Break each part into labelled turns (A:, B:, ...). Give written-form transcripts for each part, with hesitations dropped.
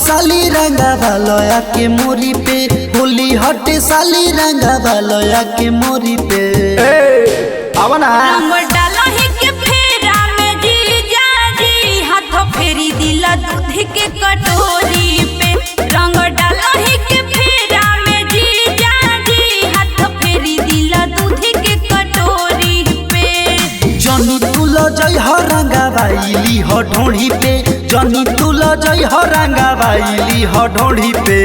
A: साली रंगा भालया के मोरी पे, होली हटे साली रंगा भालया के मोरी पे।
B: आवना
C: रंग डालही के फेरा में जीजा जी, हाथ फेरी दिला दूध के कटोरी पे। रंग डालही के फेरा में जीजा जी, हाथ फेरी दिला दूध के कटोरी पे।
A: जनी तुल जय हो रंगा भाईली हो ढोढ़ी पे, जनी तुल जय हो रंगा भाईली हो ढोढ़ी पे।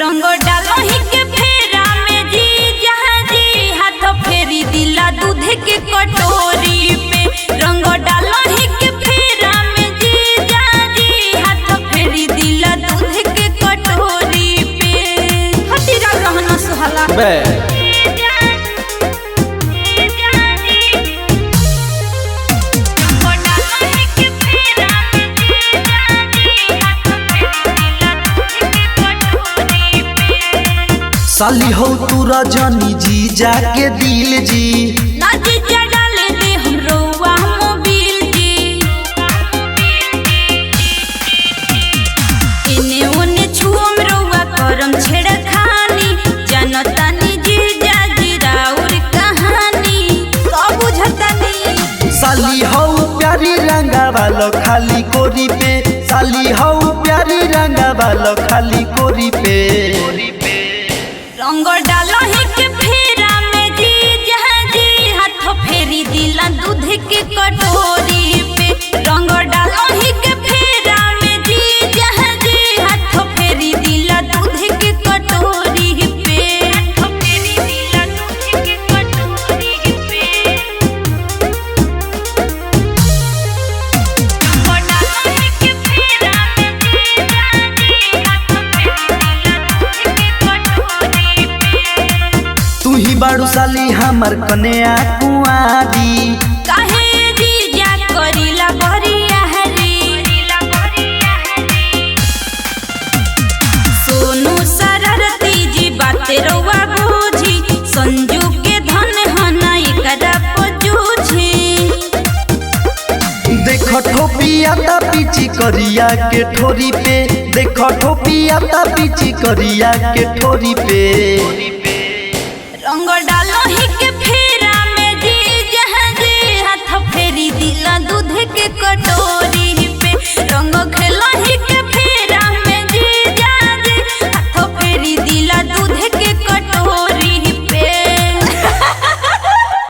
C: रंग डालही के फेरा में जीजा जी, हाथ फेरी दिला दूध के कटोरी पे। रंग डालही के फेरा में जीजा जी, हाथ फेरी दिला दूध के कटोरी पे। हटीरा रहना सुहाला
B: बे
A: साली हो तू रजनी जी जाके दिल जी,
C: ना जीजा डाले दे हम रउआ मोबिल जी। इने ओने छुअम रउआ करम छेड़खानी, जनतानी जीजा जी राउर कहानी सब बुझतानी।
A: साली हो प्यारी रंगा वालो खाली कोरी पे, साली हो प्यारी रंगा वालो खाली कोरी पे।
C: रंग डालही के फेरा में जीजा जी, हाथ फेरी दिला दूध के कटोरी पे। रंग डालही के फेरा में जीजा जी, हाथ फेरी दिला दूध के कटोरी पे। हाथ फेरी दिला दूध के कटोरी पे। रंग डालही के फेरा में जीजा जी, हाथ फेरी दिला दूध के कटोरी पे।
A: तू ही बाड़ू साली हमर कन्या कुआरी,
C: काहे जीजा करीला बरिया हरी। सोनू सररती जी बाते रउआ बूझी, संजू के धन हना एकरा पजूझी।
A: देखो ठोपिया ता पीची करिया के ठोरी पे, देखो ठोपिया ता पीची करिया के ठोरी पे।
C: रंग डालही के